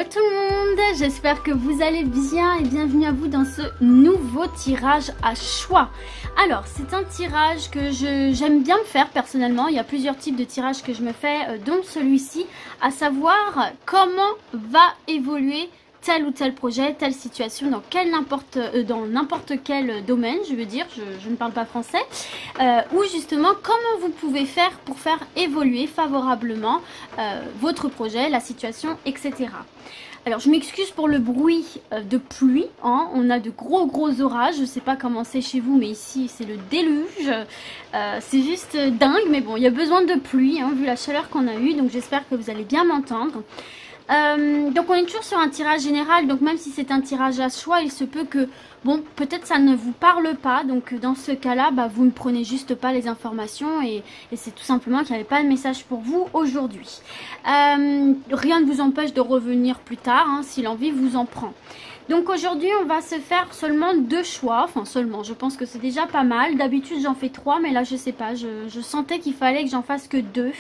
tout le monde, j'espère que vous allez bien et bienvenue à vous dans ce nouveau tirage à choix. Alors c'est un tirage que j'aime bien me faire personnellement, il y a plusieurs types de tirages que je me fais dont celui-ci, à savoir comment va évoluer tel ou tel projet, telle situation dans n'importe quel domaine, je veux dire, je ne parle pas français, ou justement comment vous pouvez faire pour faire évoluer favorablement votre projet, la situation, etc. Alors je m'excuse pour le bruit de pluie, hein. On a de gros orages, je ne sais pas comment c'est chez vous, mais ici c'est le déluge, c'est juste dingue, mais bon, il y a besoin de pluie, hein, vu la chaleur qu'on a eue, donc j'espère que vous allez bien m'entendre. Donc on est toujours sur un tirage général, donc même si c'est un tirage à choix, il se peut que, bon, peut-être ça ne vous parle pas, donc dans ce cas-là, bah, vous ne prenez juste pas les informations et c'est tout simplement qu'il n'y avait pas de message pour vous aujourd'hui. Rien ne vous empêche de revenir plus tard, hein, si l'envie vous en prend. Donc aujourd'hui on va se faire seulement 2 choix, enfin seulement, je pense que c'est déjà pas mal. D'habitude j'en fais 3 mais là je sais pas, je sentais qu'il fallait que j'en fasse que 2.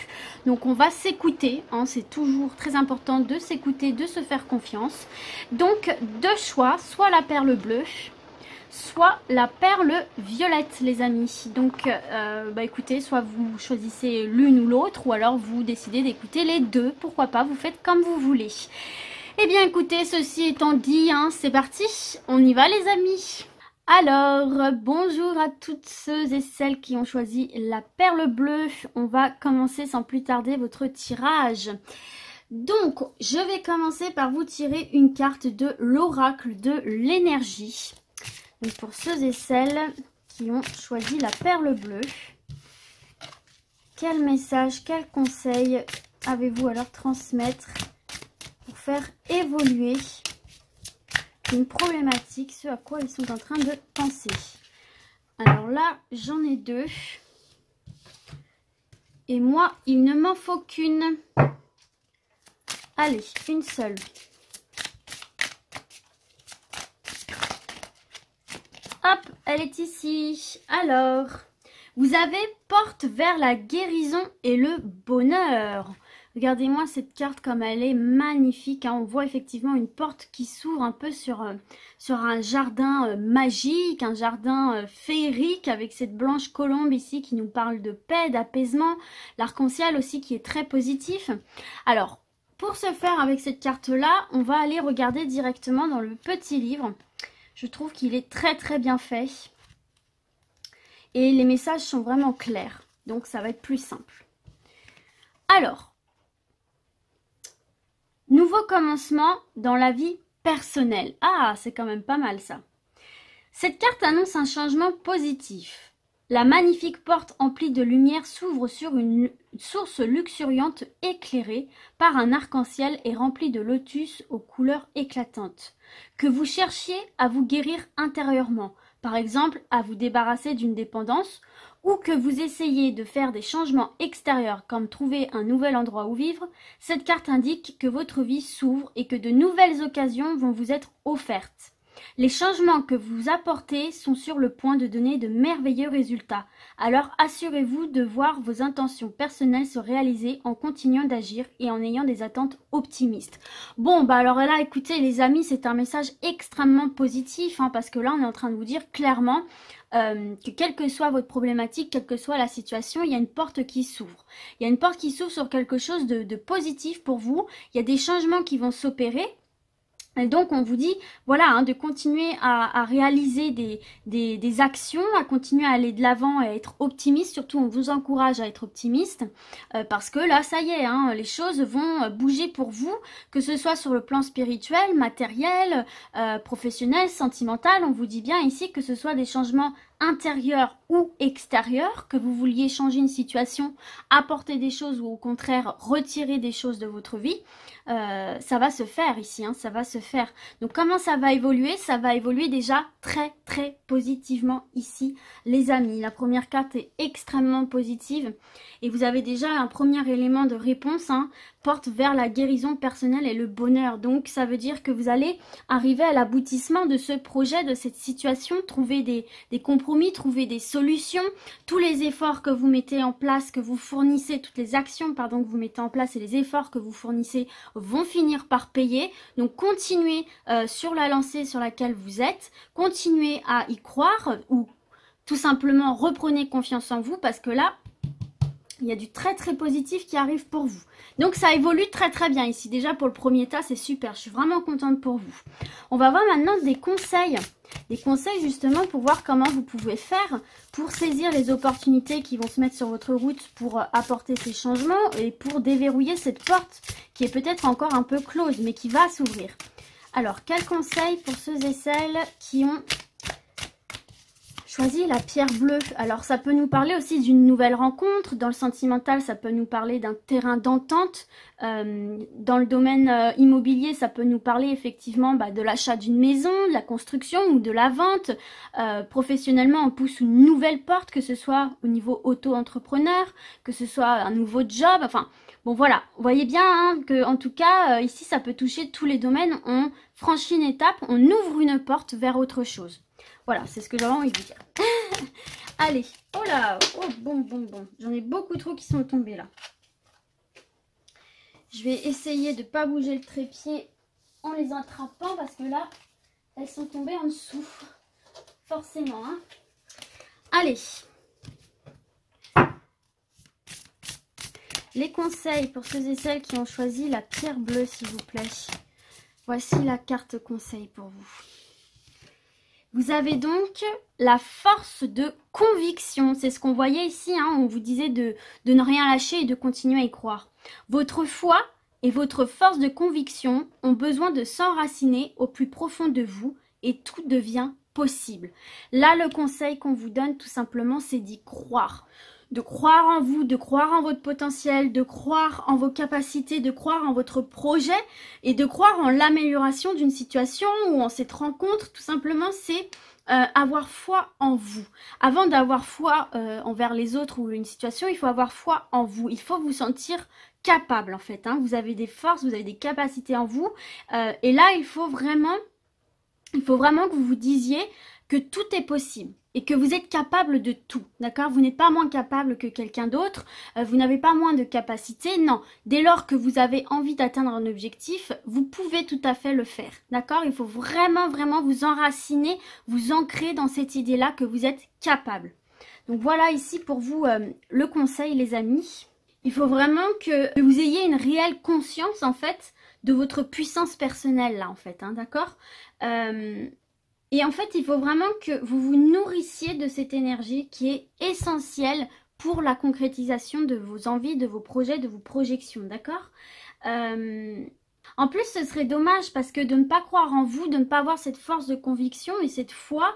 Donc on va s'écouter, hein, c'est toujours très important de s'écouter, de se faire confiance. Donc 2 choix, soit la perle bleue, soit la perle violette les amis. Donc bah écoutez, soit vous choisissez l'une ou l'autre ou alors vous décidez d'écouter les deux, pourquoi pas, vous faites comme vous voulez. Eh bien écoutez, ceci étant dit, hein, c'est parti, on y va les amis. Alors, bonjour à toutes ceux et celles qui ont choisi la perle bleue. On va commencer sans plus tarder votre tirage. Donc, je vais commencer par vous tirer une carte de l'oracle de l'énergie. Donc pour ceux et celles qui ont choisi la perle bleue, quel message, quel conseil avez-vous à leur transmettre pour faire évoluer une problématique, ce à quoi ils sont en train de penser? Alors là, j'en ai 2. Et moi, il ne m'en faut qu'une. Allez, une seule. Hop, elle est ici. Alors, vous avez porte vers la guérison et le bonheur. Regardez-moi cette carte comme elle est magnifique, hein. On voit effectivement une porte qui s'ouvre un peu sur un jardin magique, un jardin féerique avec cette blanche colombe ici qui nous parle de paix, d'apaisement. L'arc-en-ciel aussi qui est très positif. Alors, pour ce faire avec cette carte-là, on va aller regarder directement dans le petit livre. Je trouve qu'il est très bien fait. Et les messages sont vraiment clairs. Donc ça va être plus simple. Alors, nouveau commencement dans la vie personnelle. Ah, c'est quand même pas mal ça. Cette carte annonce un changement positif. La magnifique porte emplie de lumière s'ouvre sur une source luxuriante éclairée par un arc-en-ciel et remplie de lotus aux couleurs éclatantes. Que vous cherchiez à vous guérir intérieurement, par exemple à vous débarrasser d'une dépendance, ou que vous essayez de faire des changements extérieurs comme trouver un nouvel endroit où vivre, cette carte indique que votre vie s'ouvre et que de nouvelles occasions vont vous être offertes. Les changements que vous apportez sont sur le point de donner de merveilleux résultats. Alors assurez-vous de voir vos intentions personnelles se réaliser en continuant d'agir et en ayant des attentes optimistes. Bon, bah alors là, écoutez les amis, c'est un message extrêmement positif, hein, parce que là, on est en train de vous dire clairement que quelle que soit votre problématique, quelle que soit la situation, il y a une porte qui s'ouvre. Il y a une porte qui s'ouvre sur quelque chose de positif pour vous. Il y a des changements qui vont s'opérer. Et donc on vous dit, voilà, hein, de continuer à réaliser des actions, à continuer à aller de l'avant et à être optimiste. Surtout, on vous encourage à être optimiste parce que là, ça y est, hein, les choses vont bouger pour vous, que ce soit sur le plan spirituel, matériel, professionnel, sentimental. On vous dit bien ici que ce soit des changements intérieur ou extérieur, que vous vouliez changer une situation, apporter des choses ou au contraire retirer des choses de votre vie, ça va se faire ici, hein, ça va se faire. Donc comment ça va évoluer? Ça va évoluer déjà très positivement ici les amis. La première carte est extrêmement positive et vous avez déjà un premier élément de réponse, hein. porte vers la guérison personnelle et le bonheur. Donc ça veut dire que vous allez arriver à l'aboutissement de ce projet, de cette situation, trouver des compromis, trouver des solutions. Tous les efforts que vous mettez en place, que vous fournissez, toutes les actions pardon, que vous mettez en place et les efforts que vous fournissez vont finir par payer. Donc continuez sur la lancée sur laquelle vous êtes, continuez à y croire ou tout simplement reprenez confiance en vous parce que là, il y a du très très positif qui arrive pour vous. Donc ça évolue très très bien ici. Déjà pour le premier tas, c'est super. Je suis vraiment contente pour vous. On va voir maintenant des conseils. Des conseils justement pour voir comment vous pouvez faire pour saisir les opportunités qui vont se mettre sur votre route pour apporter ces changements et pour déverrouiller cette porte qui est peut-être encore un peu close mais qui va s'ouvrir. Alors, quels conseils pour ceux et celles qui ont choisi la pierre bleue? Alors ça peut nous parler aussi d'une nouvelle rencontre. Dans le sentimental, ça peut nous parler d'un terrain d'entente. Dans le domaine immobilier, ça peut nous parler effectivement de l'achat d'une maison, de la construction ou de la vente. Professionnellement, on pousse une nouvelle porte, que ce soit au niveau auto-entrepreneur, que ce soit un nouveau job. Enfin, bon voilà, vous voyez bien hein, que en tout cas, ici, ça peut toucher tous les domaines. On franchit une étape, on ouvre une porte vers autre chose. Voilà, c'est ce que j'avais envie de dire. Allez, oh là, oh bon. J'en ai beaucoup trop qui sont tombés là. Je vais essayer de ne pas bouger le trépied en les attrapant parce que là, elles sont tombées en dessous. Forcément, hein. Allez. Les conseils pour ceux et celles qui ont choisi la pierre bleue, s'il vous plaît. Voici la carte conseil pour vous. Vous avez donc la force de conviction. C'est ce qu'on voyait ici. Hein, on vous disait de ne rien lâcher et de continuer à y croire. Votre foi et votre force de conviction ont besoin de s'enraciner au plus profond de vous et tout devient possible. Là, le conseil qu'on vous donne tout simplement, c'est d'y croire. De croire en vous, de croire en votre potentiel, de croire en vos capacités, de croire en votre projet et de croire en l'amélioration d'une situation ou en cette rencontre. Tout simplement, c'est avoir foi en vous. Avant d'avoir foi envers les autres ou une situation, il faut avoir foi en vous. Il faut vous sentir capable en fait. Hein. Vous avez des forces, vous avez des capacités en vous. Et là, il faut vraiment que vous vous disiez que tout est possible. Et que vous êtes capable de tout, d'accord? Vous n'êtes pas moins capable que quelqu'un d'autre, vous n'avez pas moins de capacité, non. Dès lors que vous avez envie d'atteindre un objectif, vous pouvez tout à fait le faire, d'accord? Il faut vraiment vous enraciner, vous ancrer dans cette idée-là que vous êtes capable. Donc voilà ici pour vous le conseil les amis. Il faut vraiment que vous ayez une réelle conscience en fait de votre puissance personnelle là en fait, hein, d'accord? Et en fait, il faut vraiment que vous vous nourrissiez de cette énergie qui est essentielle pour la concrétisation de vos envies, de vos projets, de vos projections, d'accord? En plus, ce serait dommage parce que de ne pas croire en vous, de ne pas avoir cette force de conviction et cette foi,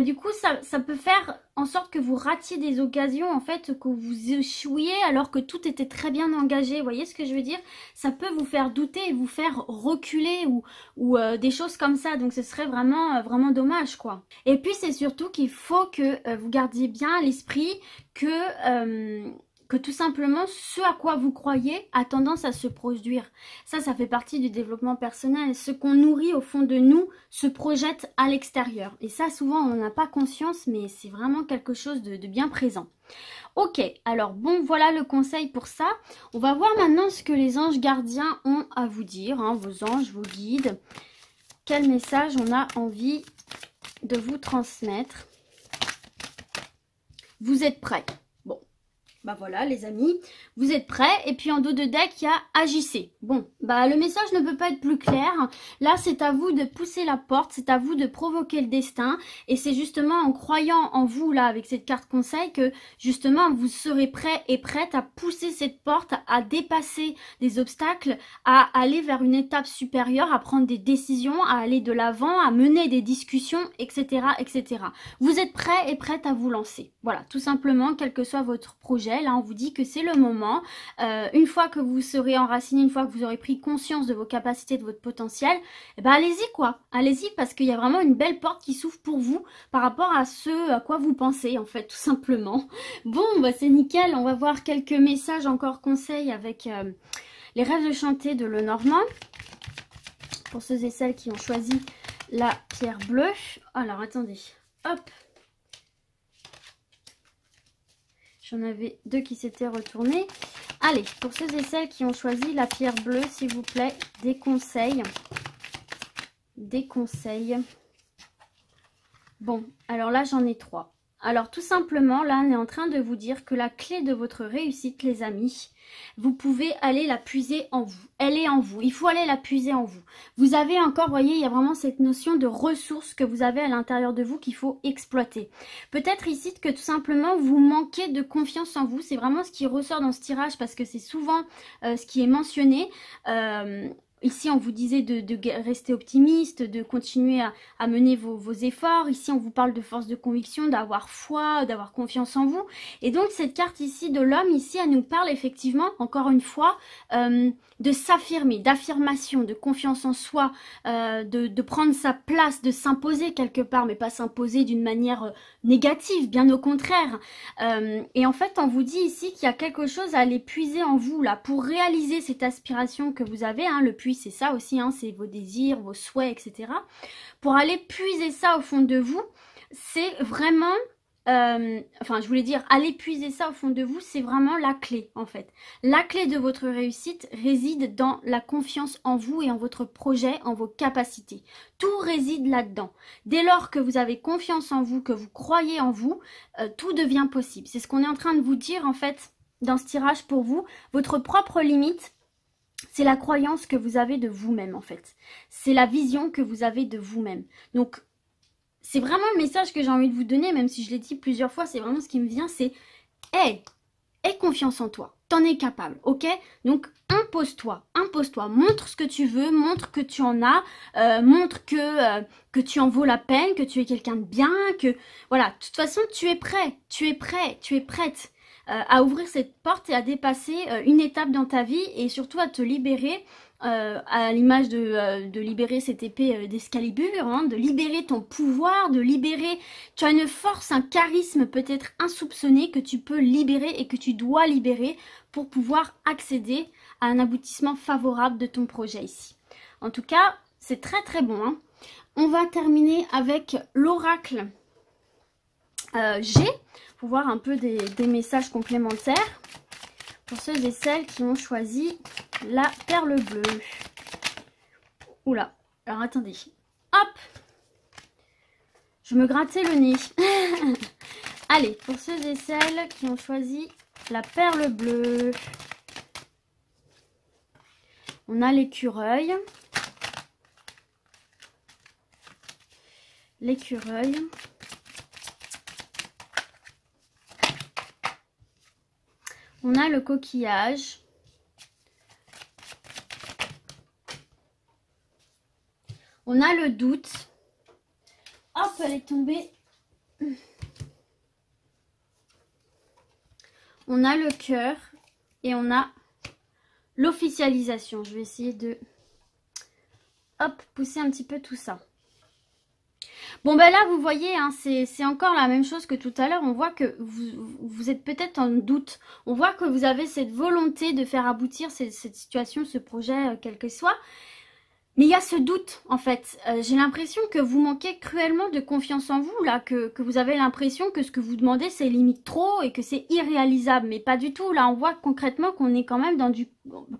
du coup, ça peut faire en sorte que vous ratiez des occasions, en fait, que vous échouiez alors que tout était très bien engagé. Vous voyez ce que je veux dire? Ça peut vous faire douter et vous faire reculer ou des choses comme ça. Donc, ce serait vraiment dommage, quoi. Et puis, c'est surtout qu'il faut que vous gardiez bien à l'esprit que tout simplement ce à quoi vous croyez a tendance à se produire. Ça fait partie du développement personnel. Ce qu'on nourrit au fond de nous se projette à l'extérieur. Et ça, souvent, on n'en a pas conscience, mais c'est vraiment quelque chose de bien présent. Ok, alors bon, voilà le conseil pour ça. On va voir maintenant ce que les anges gardiens ont à vous dire, hein, vos anges, vos guides. Quel message on a envie de vous transmettre. Vous êtes prêts? Bah voilà les amis, vous êtes prêts. Et puis en dos de deck, il y a agissez. Bon, le message ne peut pas être plus clair. Là, c'est à vous de pousser la porte, c'est à vous de provoquer le destin. Et c'est justement en croyant en vous, là, avec cette carte conseil, que justement, vous serez prêts et prête à pousser cette porte, à dépasser des obstacles, à aller vers une étape supérieure, à prendre des décisions, à aller de l'avant, à mener des discussions, etc., etc. Vous êtes prêts et prêtes à vous lancer. Voilà, tout simplement, quel que soit votre projet. projet. Là, on vous dit que c'est le moment. Une fois que vous serez enraciné, une fois que vous aurez pris conscience de vos capacités, de votre potentiel, eh ben allez-y quoi. Allez-y parce qu'il y a vraiment une belle porte qui s'ouvre pour vous par rapport à ce à quoi vous pensez en fait, tout simplement. Bon, bah c'est nickel. On va voir quelques messages encore conseils avec les rêves de chanter de Lenormand. Pour ceux et celles qui ont choisi la pierre bleue. Alors, attendez. Hop. J'en avais deux qui s'étaient retournés. Allez, pour ceux et celles qui ont choisi la pierre bleue, s'il vous plaît, des conseils. Des conseils. Bon, alors là, j'en ai trois. Alors tout simplement, là on est en train de vous dire que la clé de votre réussite, les amis, vous pouvez aller la puiser en vous. Elle est en vous, il faut aller la puiser en vous. Vous avez encore, vous voyez, il y a vraiment cette notion de ressources que vous avez à l'intérieur de vous qu'il faut exploiter. Peut-être ici que tout simplement vous manquez de confiance en vous, c'est vraiment ce qui ressort dans ce tirage parce que c'est souvent ce qui est mentionné. Ici, on vous disait de rester optimiste, de continuer à mener vos efforts. Ici, on vous parle de force de conviction, d'avoir foi, d'avoir confiance en vous. Et donc, cette carte ici de l'homme, ici, elle nous parle effectivement, encore une fois, de s'affirmer, d'affirmation, de confiance en soi, de prendre sa place, de s'imposer quelque part, mais pas s'imposer d'une manière négative, bien au contraire. Et en fait, on vous dit ici qu'il y a quelque chose à aller puiser en vous, là, pour réaliser cette aspiration que vous avez, hein, le puits, c'est ça aussi, hein, c'est vos désirs, vos souhaits, etc. Pour aller puiser ça au fond de vous, c'est vraiment... enfin, je voulais dire, aller puiser ça au fond de vous, c'est vraiment la clé, en fait. La clé de votre réussite réside dans la confiance en vous et en votre projet, en vos capacités. Tout réside là-dedans. Dès lors que vous avez confiance en vous, que vous croyez en vous, tout devient possible. C'est ce qu'on est en train de vous dire, en fait, dans ce tirage pour vous. Votre propre limite, c'est la croyance que vous avez de vous-même, en fait. C'est la vision que vous avez de vous-même. Donc, c'est vraiment le message que j'ai envie de vous donner, même si je l'ai dit plusieurs fois, c'est vraiment ce qui me vient, c'est « Hey, aie confiance en toi, t'en es capable, ok ?» Donc, impose-toi, montre ce que tu veux, montre que tu en as, montre que tu en vaux la peine, que tu es quelqu'un de bien, que... Voilà, de toute façon, tu es prêt, tu es prête à ouvrir cette porte et à dépasser une étape dans ta vie et surtout à te libérer, à l'image de libérer cette épée d'Excalibur, hein, de libérer ton pouvoir, de libérer... Tu as une force, un charisme peut-être insoupçonné que tu peux libérer et que tu dois libérer pour pouvoir accéder à un aboutissement favorable de ton projet ici. En tout cas, c'est très très bon. Hein. On va terminer avec l'oracle G, pour voir un peu des messages complémentaires pour ceux et celles qui ont choisi la perle bleue. Oula, alors attendez, hop, je me grattais le nez. Allez, pour ceux et celles qui ont choisi la perle bleue, on a l'écureuil. L'écureuil. On a le coquillage. On a le doute. Hop, elle est tombée. On a le cœur. Et on a l'officialisation. Je vais essayer de pousser un petit peu tout ça. Bon ben là vous voyez, hein, c'est encore la même chose que tout à l'heure. On voit que vous êtes peut-être en doute. On voit que vous avez cette volonté de faire aboutir cette situation, ce projet, quel que soit. Mais il y a ce doute en fait. J'ai l'impression que vous manquez cruellement de confiance en vous, là, que vous avez l'impression que ce que vous demandez c'est limite trop et que c'est irréalisable. Mais pas du tout. Là on voit concrètement qu'on est quand même dans du...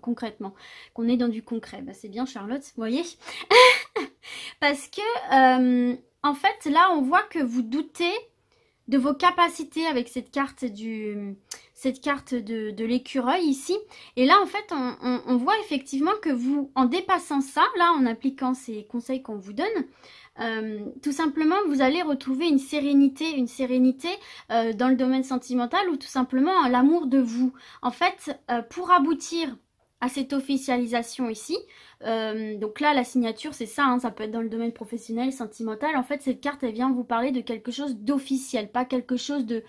qu'on est dans du concret. Bah, c'est bien Charlotte, vous voyez. Parce que... en fait, là, on voit que vous doutez de vos capacités avec cette carte de l'écureuil ici. Et là, en fait, on voit effectivement que vous, en dépassant ça, là, en appliquant ces conseils qu'on vous donne, tout simplement, vous allez retrouver une sérénité dans le domaine sentimental ou tout simplement l'amour de vous. En fait, pour aboutir à cette officialisation ici. Donc là, la signature, c'est ça, hein, ça peut être dans le domaine professionnel, sentimental. En fait, cette carte, elle vient vous parler de quelque chose d'officiel, pas quelque chose de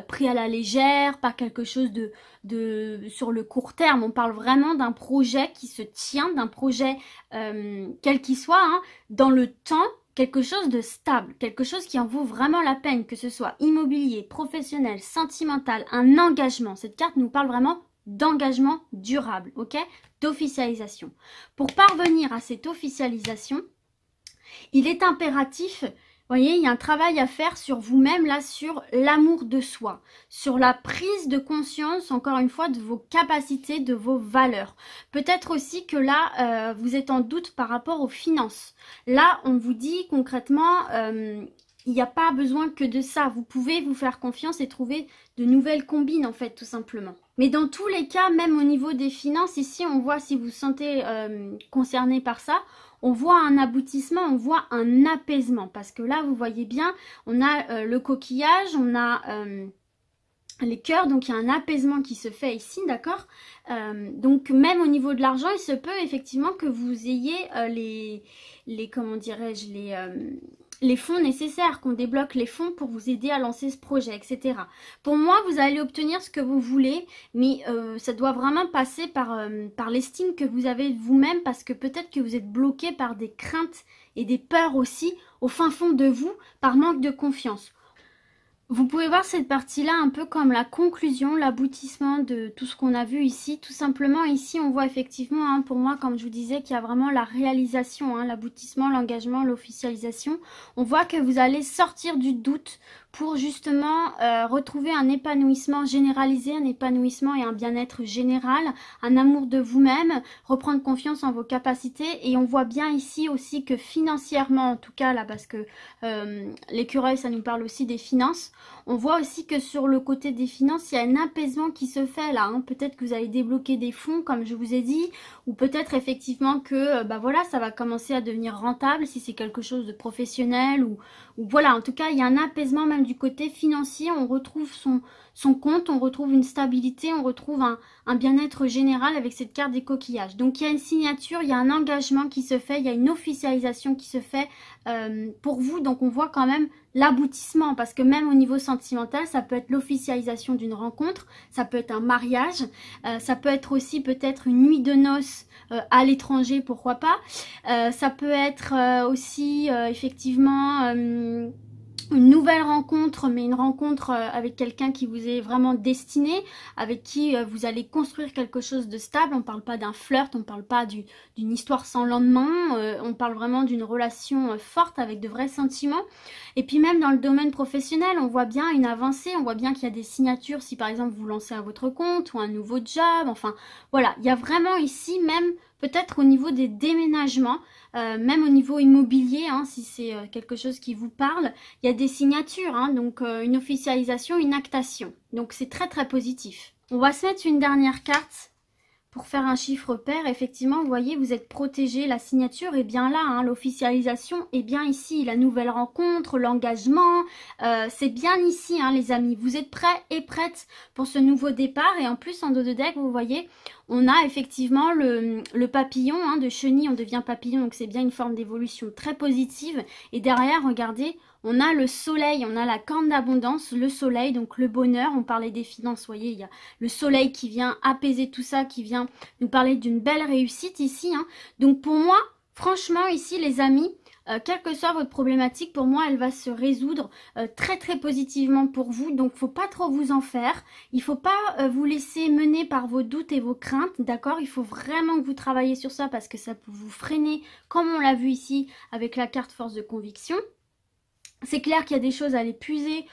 pris à la légère, pas quelque chose de sur le court terme. On parle vraiment d'un projet qui se tient, d'un projet quel qu'il soit, hein, dans le temps, quelque chose de stable, quelque chose qui en vaut vraiment la peine, que ce soit immobilier, professionnel, sentimental, un engagement. Cette carte nous parle vraiment d'engagement durable, ok, d'officialisation. Pour parvenir à cette officialisation, il est impératif, vous voyez, il y a un travail à faire sur vous-même, là, sur l'amour de soi, sur la prise de conscience, encore une fois, de vos capacités, de vos valeurs. Peut-être aussi que là, vous êtes en doute par rapport aux finances. Là, on vous dit concrètement, il n'y a pas besoin que de ça. Vous pouvez vous faire confiance et trouver de nouvelles combines, en fait, tout simplement. Mais dans tous les cas, même au niveau des finances, ici, on voit, si vous vous sentez concerné par ça, on voit un aboutissement, on voit un apaisement. Parce que là, vous voyez bien, on a le coquillage, on a les cœurs, donc il y a un apaisement qui se fait ici, d'accord. Donc même au niveau de l'argent, il se peut effectivement que vous ayez comment dirais-je, les fonds nécessaires, qu'on débloque les fonds pour vous aider à lancer ce projet, etc. Pour moi, vous allez obtenir ce que vous voulez, mais ça doit vraiment passer par l'estime que vous avez de vous-même, parce que peut-être que vous êtes bloqué par des craintes et des peurs aussi, au fin fond de vous, par manque de confiance. Vous pouvez voir cette partie-là un peu comme la conclusion, l'aboutissement de tout ce qu'on a vu ici. Tout simplement, ici, on voit effectivement, hein, pour moi, comme je vous disais, qu'il y a vraiment la réalisation, hein, l'aboutissement, l'engagement, l'officialisation. On voit que vous allez sortir du doute pour justement retrouver un épanouissement généralisé, un épanouissement et un bien-être général, un amour de vous-même, reprendre confiance en vos capacités. Et on voit bien ici aussi que financièrement, en tout cas là, parce que l'écureuil, ça nous parle aussi des finances, on voit aussi que sur le côté des finances, il y a un apaisement qui se fait là, hein. Peut-être que vous allez débloquer des fonds, comme je vous ai dit, ou peut-être effectivement que voilà, ça va commencer à devenir rentable si c'est quelque chose de professionnel, ou voilà, en tout cas, il y a un apaisement même du côté financier. On retrouve son compte, on retrouve une stabilité, on retrouve un bien-être général avec cette carte des coquillages. Donc il y a une signature, il y a un engagement qui se fait, il y a une officialisation qui se fait pour vous. Donc on voit quand même l'aboutissement, parce que même au niveau sentimental, ça peut être l'officialisation d'une rencontre, ça peut être un mariage, ça peut être aussi peut-être une nuit de noces à l'étranger, pourquoi pas. Ça peut être aussi effectivement une nouvelle rencontre, mais une rencontre avec quelqu'un qui vous est vraiment destiné, avec qui vous allez construire quelque chose de stable. On parle pas d'un flirt, on parle pas d'une histoire sans lendemain, on parle vraiment d'une relation forte avec de vrais sentiments. Et puis même dans le domaine professionnel, on voit bien une avancée, on voit bien qu'il y a des signatures si par exemple vous lancez à votre compte ou un nouveau job, enfin voilà, il y a vraiment ici même peut-être au niveau des déménagements, même au niveau immobilier, hein, si c'est quelque chose qui vous parle, il y a des signatures, hein, donc une officialisation, une actation. Donc c'est très très positif. On va se mettre une dernière carte pour faire un chiffre pair. Effectivement, vous voyez, vous êtes protégé, la signature est bien là, hein, l'officialisation est bien ici, la nouvelle rencontre, l'engagement, c'est bien ici, hein, les amis. Vous êtes prêts et prêtes pour ce nouveau départ. Et en plus, en dos de deck, vous voyez, on a effectivement le papillon, hein, de chenille, on devient papillon, donc c'est bien une forme d'évolution très positive. Et derrière, regardez, on a le soleil, on a la corne d'abondance, le soleil, donc le bonheur. On parlait des finances, vous voyez, il y a le soleil qui vient apaiser tout ça, qui vient nous parler d'une belle réussite ici, hein. Donc pour moi, franchement, ici, les amis, quelle que soit votre problématique, pour moi, elle va se résoudre très très positivement pour vous. Donc, faut pas trop vous en faire. Il faut pas vous laisser mener par vos doutes et vos craintes, d'accord? Il faut vraiment que vous travaillez sur ça, parce que ça peut vous freiner, comme on l'a vu ici avec la carte force de conviction. C'est clair qu'il y a des choses à les puiser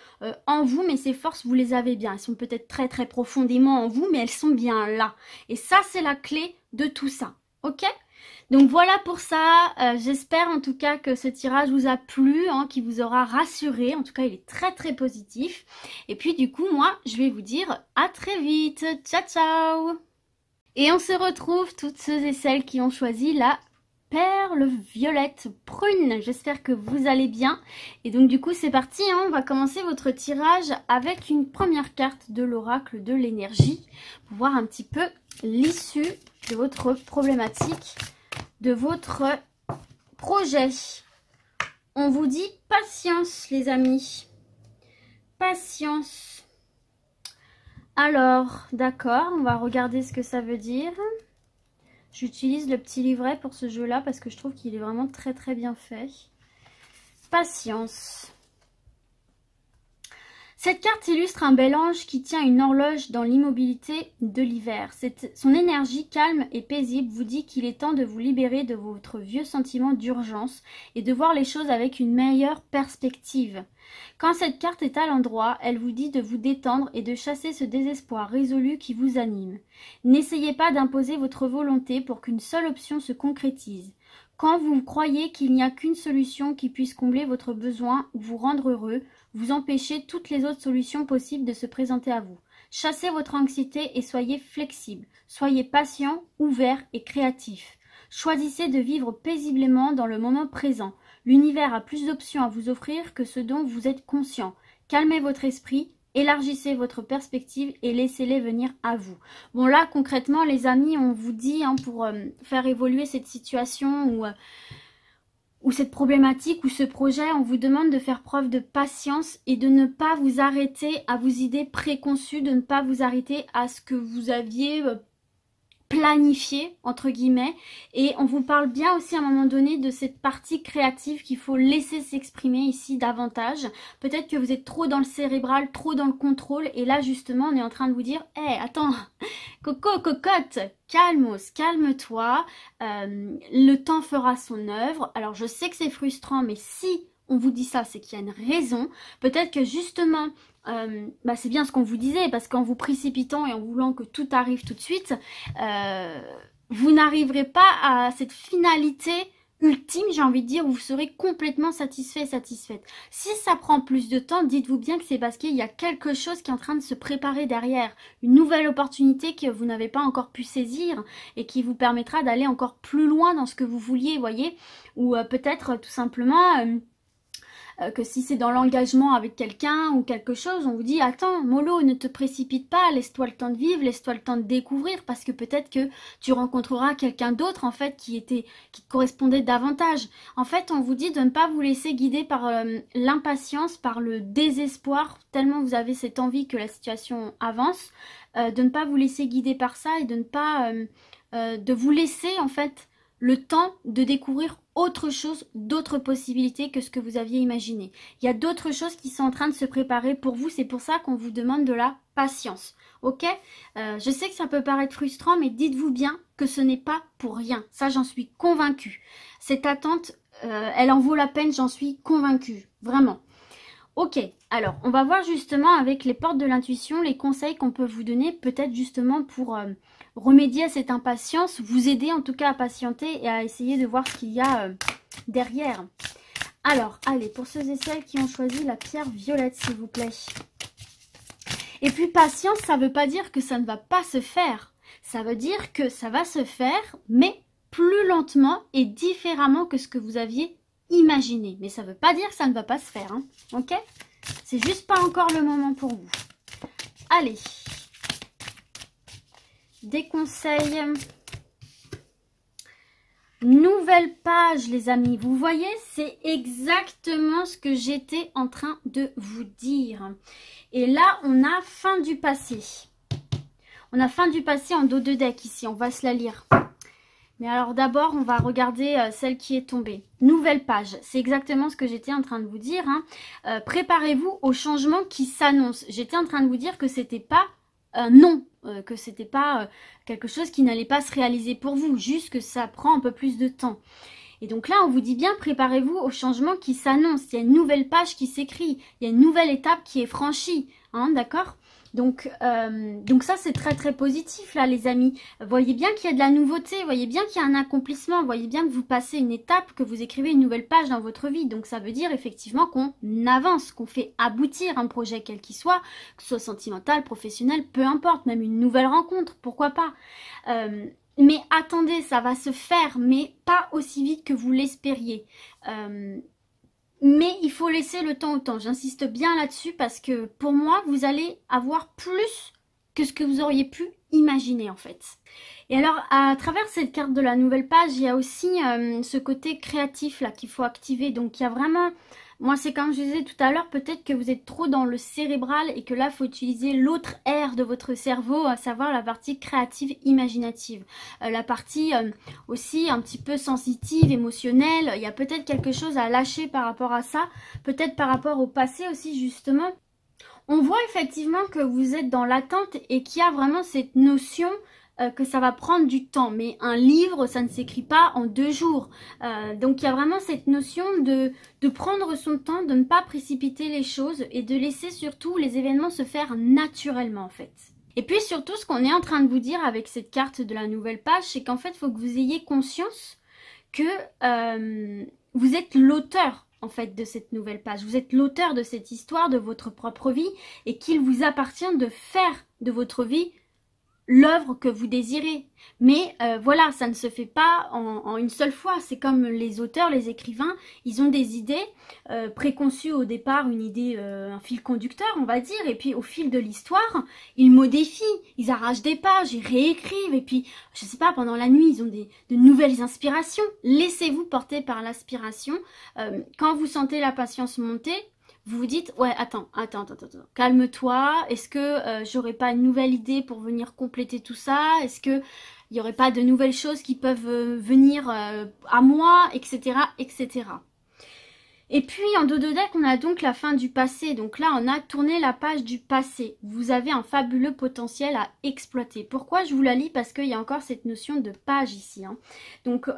en vous, mais ces forces, vous les avez bien. Elles sont peut-être très très profondément en vous, mais elles sont bien là. Et ça, c'est la clé de tout ça, ok? Donc voilà pour ça, j'espère en tout cas que ce tirage vous a plu, hein, qu'il vous aura rassuré. En tout cas, il est très très positif. Et puis du coup, moi, je vais vous dire à très vite. Ciao ciao! Et on se retrouve toutes ceux et celles qui ont choisi la perle violette prune. J'espère que vous allez bien. Et donc du coup c'est parti, hein, on va commencer votre tirage avec une première carte de l'oracle de l'énergie pour voir un petit peu l'issue de votre problématique, de votre projet. On vous dit patience les amis. Patience. Alors, d'accord, on va regarder ce que ça veut dire. J'utilise le petit livret pour ce jeu-là parce que je trouve qu'il est vraiment très très bien fait. Patience. Cette carte illustre un bel ange qui tient une horloge dans l'immobilité de l'hiver. Son énergie calme et paisible vous dit qu'il est temps de vous libérer de votre vieux sentiment d'urgence et de voir les choses avec une meilleure perspective. Quand cette carte est à l'endroit, elle vous dit de vous détendre et de chasser ce désespoir résolu qui vous anime. N'essayez pas d'imposer votre volonté pour qu'une seule option se concrétise. Quand vous croyez qu'il n'y a qu'une solution qui puisse combler votre besoin ou vous rendre heureux, vous empêchez toutes les autres solutions possibles de se présenter à vous. Chassez votre anxiété et soyez flexible. Soyez patient, ouvert et créatif. Choisissez de vivre paisiblement dans le moment présent. L'univers a plus d'options à vous offrir que ce dont vous êtes conscient. Calmez votre esprit, élargissez votre perspective et laissez-les venir à vous. Bon là, concrètement, les amis, on vous dit hein, pour faire évoluer cette situation ou cette problématique ou ce projet, on vous demande de faire preuve de patience et de ne pas vous arrêter à vos idées préconçues, de ne pas vous arrêter à ce que vous aviez planifié, entre guillemets. Et on vous parle bien aussi à un moment donné de cette partie créative qu'il faut laisser s'exprimer ici davantage. Peut-être que vous êtes trop dans le cérébral, trop dans le contrôle. Et là, justement, on est en train de vous dire, hé, attends, coco, cocotte, calmos, calme-toi. Le temps fera son œuvre. Alors, je sais que c'est frustrant, mais si on vous dit ça, c'est qu'il y a une raison. Peut-être que justement, c'est bien ce qu'on vous disait, parce qu'en vous précipitant et en voulant que tout arrive tout de suite, vous n'arriverez pas à cette finalité ultime, j'ai envie de dire, où vous serez complètement satisfait et satisfaite. Si ça prend plus de temps, dites-vous bien que c'est parce qu'il y a quelque chose qui est en train de se préparer derrière. Une nouvelle opportunité que vous n'avez pas encore pu saisir et qui vous permettra d'aller encore plus loin dans ce que vous vouliez, voyez. Ou peut-être tout simplement... que si c'est dans l'engagement avec quelqu'un ou quelque chose, on vous dit attends mollo, ne te précipite pas, laisse-toi le temps de vivre, laisse-toi le temps de découvrir, parce que peut-être que tu rencontreras quelqu'un d'autre en fait qui te correspondait davantage. En fait, on vous dit de ne pas vous laisser guider par l'impatience, par le désespoir, tellement vous avez cette envie que la situation avance, de ne pas vous laisser guider par ça et de ne pas de vous laisser en fait le temps de découvrir autre chose, d'autres possibilités que ce que vous aviez imaginé. Il y a d'autres choses qui sont en train de se préparer pour vous, c'est pour ça qu'on vous demande de la patience. Ok, je sais que ça peut paraître frustrant, mais dites-vous bien que ce n'est pas pour rien. Ça, j'en suis convaincue. Cette attente, elle en vaut la peine, j'en suis convaincue. Vraiment. Ok, alors on va voir justement avec les portes de l'intuition les conseils qu'on peut vous donner, peut-être justement pour remédier à cette impatience, vous aider en tout cas à patienter et à essayer de voir ce qu'il y a derrière. Alors, allez, pour ceux et celles qui ont choisi la pierre violette, s'il vous plaît. Et puis patience, ça ne veut pas dire que ça ne va pas se faire. Ça veut dire que ça va se faire, mais plus lentement et différemment que ce que vous aviez imaginé. Mais ça ne veut pas dire que ça ne va pas se faire. Hein. Ok? C'est juste pas encore le moment pour vous. Allez. Des conseils. Nouvelle page, les amis. Vous voyez, c'est exactement ce que j'étais en train de vous dire. Et là, on a fin du passé. On a fin du passé en dos de deck ici. On va se la lire. Mais alors d'abord, on va regarder celle qui est tombée. Nouvelle page, c'est exactement ce que j'étais en train de vous dire. Hein. Préparez-vous au changement qui s'annonce. J'étais en train de vous dire que c'était pas non, que c'était pas quelque chose qui n'allait pas se réaliser pour vous, juste que ça prend un peu plus de temps. Et donc là, on vous dit bien, préparez-vous au changement qui s'annonce. Il y a une nouvelle page qui s'écrit, il y a une nouvelle étape qui est franchie, hein, d'accord ? Donc ça, c'est très très positif là, les amis. Voyez bien qu'il y a de la nouveauté, voyez bien qu'il y a un accomplissement, voyez bien que vous passez une étape, que vous écrivez une nouvelle page dans votre vie. Donc ça veut dire effectivement qu'on avance, qu'on fait aboutir un projet quel qu'il soit, que ce soit sentimental, professionnel, peu importe, même une nouvelle rencontre, pourquoi pas. Mais attendez, ça va se faire, mais pas aussi vite que vous l'espériez. Mais il faut laisser le temps au temps. J'insiste bien là-dessus parce que pour moi, vous allez avoir plus que ce que vous auriez pu imaginer en fait. Et alors, à travers cette carte de la nouvelle page, il y a aussi ce côté créatif là qu'il faut activer. Donc, il y a vraiment... Moi, c'est comme je disais tout à l'heure, peut-être que vous êtes trop dans le cérébral et que là, il faut utiliser l'autre aire de votre cerveau, à savoir la partie créative, imaginative. La partie aussi un petit peu sensitive, émotionnelle. Il y a peut-être quelque chose à lâcher par rapport à ça. Peut-être par rapport au passé aussi, justement. On voit effectivement que vous êtes dans l'attente et qu'il y a vraiment cette notion que ça va prendre du temps. Mais un livre, ça ne s'écrit pas en 2 jours. Donc il y a vraiment cette notion de prendre son temps, de ne pas précipiter les choses et de laisser surtout les événements se faire naturellement en fait. Et puis surtout, ce qu'on est en train de vous dire avec cette carte de la nouvelle page, c'est qu'en fait, il faut que vous ayez conscience que vous êtes l'auteur en fait de cette nouvelle page. Vous êtes l'auteur de cette histoire, de votre propre vie et qu'il vous appartient de faire de votre vie l'œuvre que vous désirez. Mais voilà, ça ne se fait pas en une seule fois. C'est comme les auteurs, les écrivains, ils ont des idées préconçues au départ, une idée, un fil conducteur, on va dire. Et puis au fil de l'histoire, ils modifient, ils arrachent des pages, ils réécrivent. Et puis, je sais pas, pendant la nuit, ils ont de nouvelles inspirations. Laissez-vous porter par l'inspiration. Quand vous sentez la patience monter, vous vous dites, ouais, attends, calme-toi, est-ce que j'aurais pas une nouvelle idée pour venir compléter tout ça? Est-ce que il n'y aurait pas de nouvelles choses qui peuvent venir à moi, etc., etc. Et puis en dos de deck, on a donc la fin du passé. Donc là, on a tourné la page du passé. Vous avez un fabuleux potentiel à exploiter. Pourquoi je vous la lis? Parce qu'il y a encore cette notion de page ici. Hein. Donc...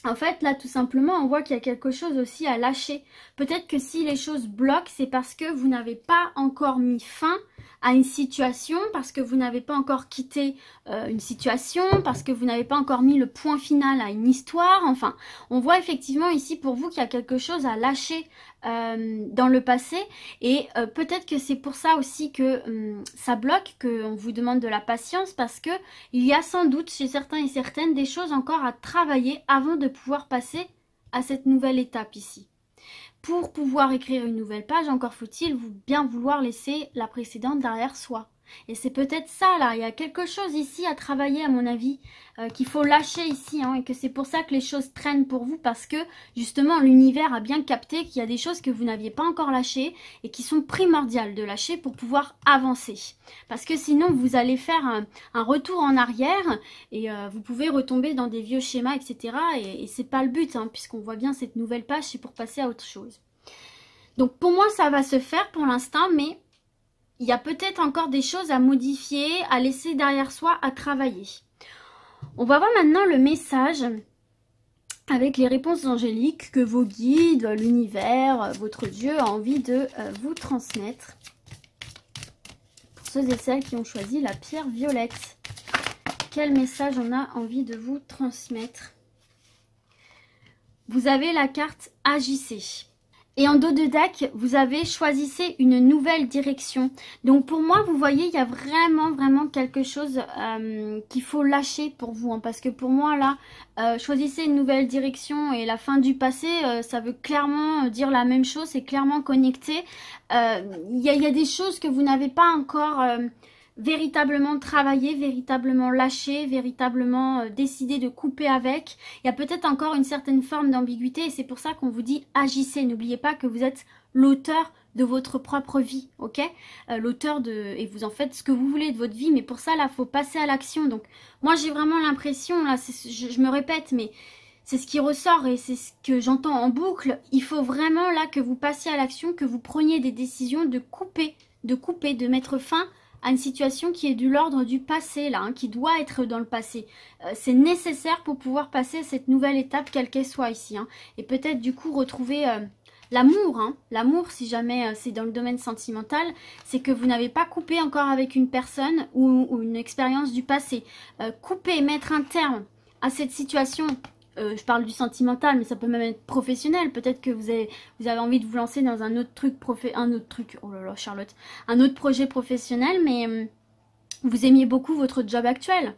en fait, là, tout simplement, on voit qu'il y a quelque chose aussi à lâcher. Peut-être que si les choses bloquent, c'est parce que vous n'avez pas encore mis fin à une situation, parce que vous n'avez pas encore quitté une situation, parce que vous n'avez pas encore mis le point final à une histoire. Enfin, on voit effectivement ici pour vous qu'il y a quelque chose à lâcher dans le passé. Et peut-être que c'est pour ça aussi que ça bloque, qu'on vous demande de la patience, parce que il y a sans doute chez certains et certaines des choses encore à travailler avant de pouvoir passer à cette nouvelle étape ici. Pour pouvoir écrire une nouvelle page, encore faut-il bien vouloir laisser la précédente derrière soi. Et c'est peut-être ça là, il y a quelque chose ici à travailler à mon avis, qu'il faut lâcher ici, hein, et que c'est pour ça que les choses traînent pour vous, parce que justement l'univers a bien capté qu'il y a des choses que vous n'aviez pas encore lâchées et qui sont primordiales de lâcher pour pouvoir avancer. Parce que sinon vous allez faire un retour en arrière et vous pouvez retomber dans des vieux schémas, etc. Et c'est pas le but, hein, puisqu'on voit bien cette nouvelle page, c'est pour passer à autre chose. Donc pour moi ça va se faire pour l'instant, mais il y a peut-être encore des choses à modifier, à laisser derrière soi, à travailler. On va voir maintenant le message avec les réponses angéliques que vos guides, l'univers, votre Dieu a envie de vous transmettre. Pour ceux et celles qui ont choisi la pierre violette, quel message on a envie de vous transmettre? Vous avez la carte Agissez. Et en dos de deck, vous avez choisissez une nouvelle direction. Donc pour moi, vous voyez, il y a vraiment quelque chose qu'il faut lâcher pour vous. Hein, parce que pour moi, là, choisissez une nouvelle direction et la fin du passé, ça veut clairement dire la même chose. C'est clairement connecté. Il y a des choses que vous n'avez pas encore... véritablement travailler, véritablement lâcher, véritablement décider de couper avec. Il y a peut-être encore une certaine forme d'ambiguïté et c'est pour ça qu'on vous dit agissez. N'oubliez pas que vous êtes l'auteur de votre propre vie, ok? L'auteur de... et vous en faites ce que vous voulez de votre vie, mais pour ça, là, il faut passer à l'action. Donc, moi, j'ai vraiment l'impression, là, je me répète, mais... c'est ce qui ressort et c'est ce que j'entends en boucle. Il faut vraiment, là, que vous passiez à l'action, que vous preniez des décisions de couper, de mettre fin à une situation qui est de l'ordre du passé, là, hein, qui doit être dans le passé. C'est nécessaire pour pouvoir passer à cette nouvelle étape, quelle qu'elle soit ici. Hein, et peut-être du coup retrouver l'amour. Hein, l'amour, si jamais c'est dans le domaine sentimental, c'est que vous n'avez pas coupé encore avec une personne ou une expérience du passé. Couper, mettre un terme à cette situation... je parle du sentimental, mais ça peut même être professionnel. Peut-être que vous avez envie de vous lancer dans un autre truc, oh là là, Charlotte, un autre projet professionnel, mais vous aimiez beaucoup votre job actuel.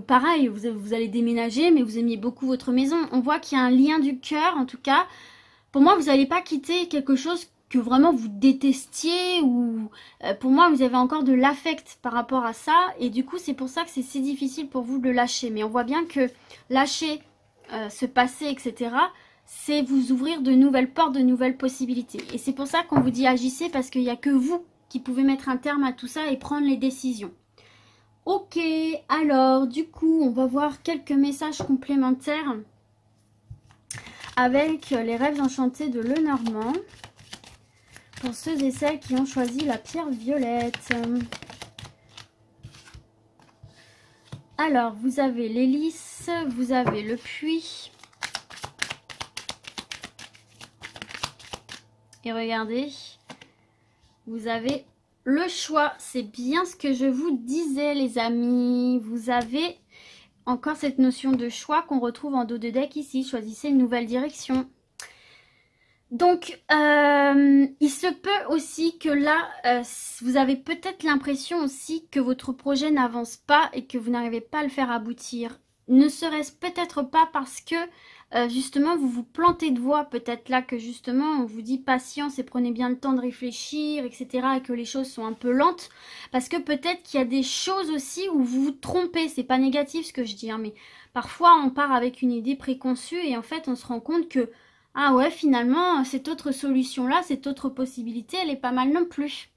Pareil, vous allez déménager, mais vous aimiez beaucoup votre maison. On voit qu'il y a un lien du cœur, en tout cas. Pour moi, vous n'allez pas quitter quelque chose que vraiment vous détestiez ou pour moi, vous avez encore de l'affect par rapport à ça. Et du coup, c'est pour ça que c'est si difficile pour vous de le lâcher. Mais on voit bien que lâcher ce passé, etc., c'est vous ouvrir de nouvelles portes, de nouvelles possibilités. Et c'est pour ça qu'on vous dit agissez parce qu'il n'y a que vous qui pouvez mettre un terme à tout ça et prendre les décisions. Ok, alors du coup, on va voir quelques messages complémentaires avec les rêves enchantés de Lenormand pour ceux et celles qui ont choisi la pierre violette. Alors, vous avez l'hélice, vous avez le puits. Et regardez, vous avez le choix. C'est bien ce que je vous disais, les amis. Vous avez encore cette notion de choix qu'on retrouve en dos de deck ici. Choisissez une nouvelle direction. Donc, il se peut aussi que là, vous avez peut-être l'impression aussi que votre projet n'avance pas et que vous n'arrivez pas à le faire aboutir. Ne serait-ce peut-être pas parce que, justement, vous vous plantez de voie. Peut-être là que, justement, on vous dit patience et prenez bien le temps de réfléchir, etc. et que les choses sont un peu lentes. Parce que peut-être qu'il y a des choses aussi où vous vous trompez. C'est pas négatif ce que je dis, hein, mais parfois, on part avec une idée préconçue et en fait, on se rend compte que ah ouais, finalement, cette autre solution-là, cette autre possibilité, elle est pas mal non plus.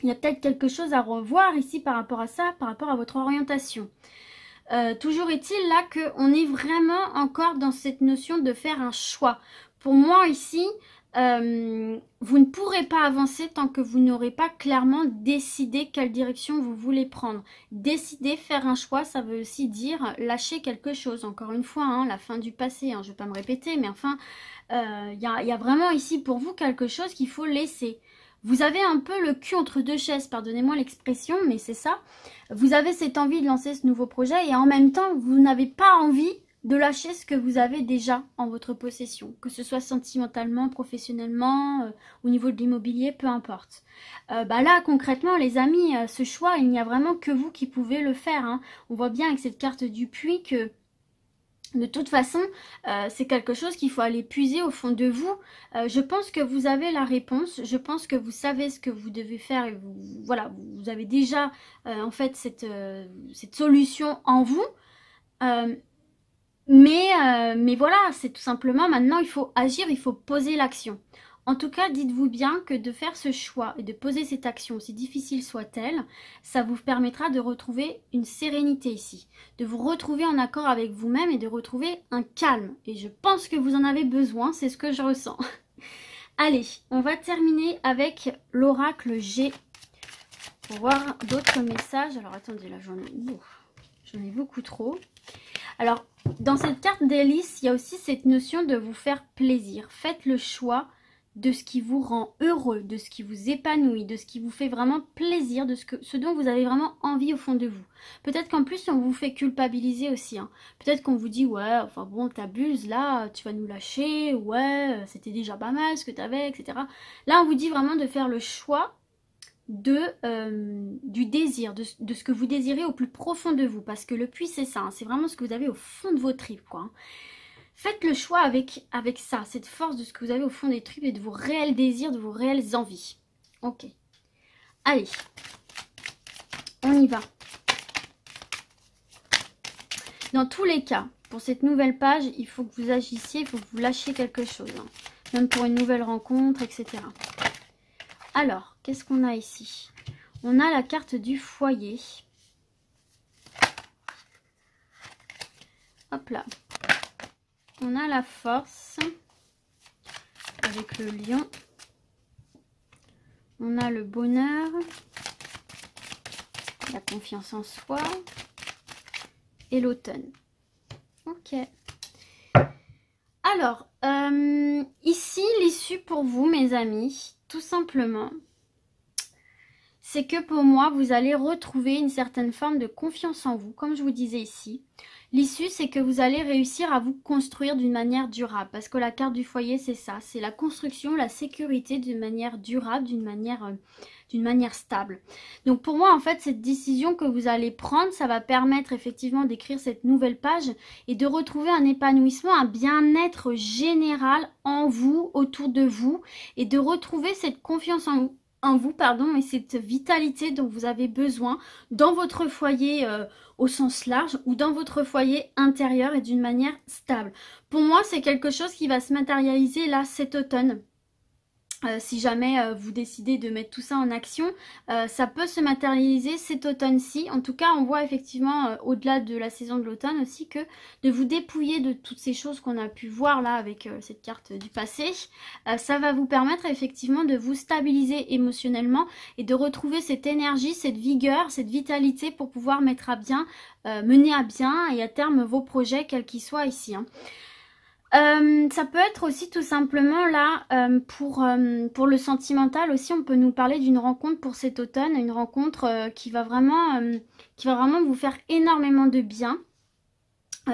Il y a peut-être quelque chose à revoir ici par rapport à ça, par rapport à votre orientation. Toujours est-il là qu'on est vraiment encore dans cette notion de faire un choix. Pour moi ici, vous ne pourrez pas avancer tant que vous n'aurez pas clairement décidé quelle direction vous voulez prendre. Décider, faire un choix, ça veut aussi dire lâcher quelque chose. Encore une fois, hein, la fin du passé, hein, je ne vais pas me répéter, mais enfin, y a vraiment ici pour vous quelque chose qu'il faut laisser. Vous avez un peu le cul entre deux chaises, pardonnez-moi l'expression, mais c'est ça. Vous avez cette envie de lancer ce nouveau projet et en même temps, vous n'avez pas envie de lâcher ce que vous avez déjà en votre possession, que ce soit sentimentalement, professionnellement, au niveau de l'immobilier, peu importe. Là, concrètement, les amis, ce choix, il n'y a vraiment que vous qui pouvez le faire, hein. On voit bien avec cette carte du puits que de toute façon, c'est quelque chose qu'il faut aller puiser au fond de vous. Je pense que vous avez la réponse. Je pense que vous savez ce que vous devez faire. Et voilà, vous avez déjà en fait cette solution en vous. Mais voilà, c'est tout simplement maintenant il faut agir, il faut poser l'action. En tout cas, dites-vous bien que de faire ce choix et de poser cette action, aussi difficile soit-elle, ça vous permettra de retrouver une sérénité ici, de vous retrouver en accord avec vous-même et de retrouver un calme. Et je pense que vous en avez besoin, c'est ce que je ressens. Allez, on va terminer avec l'oracle G pour voir d'autres messages. Alors attendez, là j'en ai beaucoup trop. Alors, dans cette carte d'hélice, il y a aussi cette notion de vous faire plaisir. Faites le choix de ce qui vous rend heureux, de ce qui vous épanouit, de ce qui vous fait vraiment plaisir, de ce dont vous avez vraiment envie au fond de vous. Peut-être qu'en plus, on vous fait culpabiliser aussi, hein. Peut-être qu'on vous dit, ouais, enfin bon, t'abuses, là, tu vas nous lâcher, ouais, c'était déjà pas mal ce que t'avais, etc. Là, on vous dit vraiment de faire le choix du désir, de ce que vous désirez au plus profond de vous. Parce que le puits, c'est ça, hein, c'est vraiment ce que vous avez au fond de vos tripes, quoi, hein. Faites le choix avec ça, cette force de ce que vous avez au fond des tripes et de vos réels désirs, de vos réelles envies. Ok. Allez. On y va. Dans tous les cas, pour cette nouvelle page, il faut que vous agissiez, il faut que vous lâchiez quelque chose, hein. Même pour une nouvelle rencontre, etc. Alors, qu'est-ce qu'on a ici? On a la carte du foyer. Hop là. On a la force avec le lion. On a le bonheur, la confiance en soi et l'automne. Ok. Alors, ici, l'issue pour vous, mes amis, tout simplement, c'est que pour moi, vous allez retrouver une certaine forme de confiance en vous, comme je vous disais ici. L'issue, c'est que vous allez réussir à vous construire d'une manière durable, parce que la carte du foyer, c'est ça, c'est la construction, la sécurité d'une manière durable, d'une manière stable. Donc pour moi, en fait, cette décision que vous allez prendre, ça va permettre effectivement d'écrire cette nouvelle page et de retrouver un épanouissement, un bien-être général en vous, autour de vous, et de retrouver cette confiance en vous, et cette vitalité dont vous avez besoin dans votre foyer au sens large ou dans votre foyer intérieur et d'une manière stable. Pour moi, c'est quelque chose qui va se matérialiser là cet automne. Si jamais vous décidez de mettre tout ça en action, ça peut se matérialiser cet automne-ci. En tout cas, on voit effectivement, au-delà de la saison de l'automne aussi, que de vous dépouiller de toutes ces choses qu'on a pu voir là avec cette carte du passé, ça va vous permettre effectivement de vous stabiliser émotionnellement et de retrouver cette énergie, cette vigueur, cette vitalité pour pouvoir mettre à bien, mener à bien et à terme vos projets, quels qu'ils soient ici, hein. Ça peut être aussi tout simplement là pour le sentimental aussi, on peut nous parler d'une rencontre pour cet automne, une rencontre qui va vraiment vous faire énormément de bien.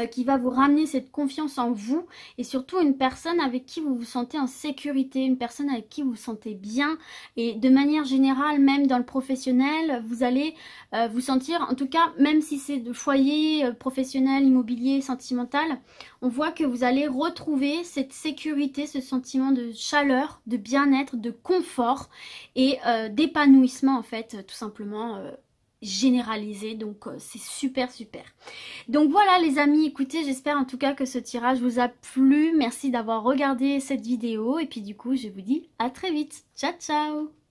Qui va vous ramener cette confiance en vous et surtout une personne avec qui vous vous sentez en sécurité, une personne avec qui vous vous sentez bien et de manière générale, même dans le professionnel, vous allez vous sentir, en tout cas, même si c'est de foyer professionnel, immobilier, sentimental, on voit que vous allez retrouver cette sécurité, ce sentiment de chaleur, de bien-être, de confort et d'épanouissement en fait, tout simplement généralisé, donc c'est super. Donc voilà les amis, écoutez, j'espère en tout cas que ce tirage vous a plu. Merci d'avoir regardé cette vidéo et puis du coup je vous dis à très vite. Ciao ciao.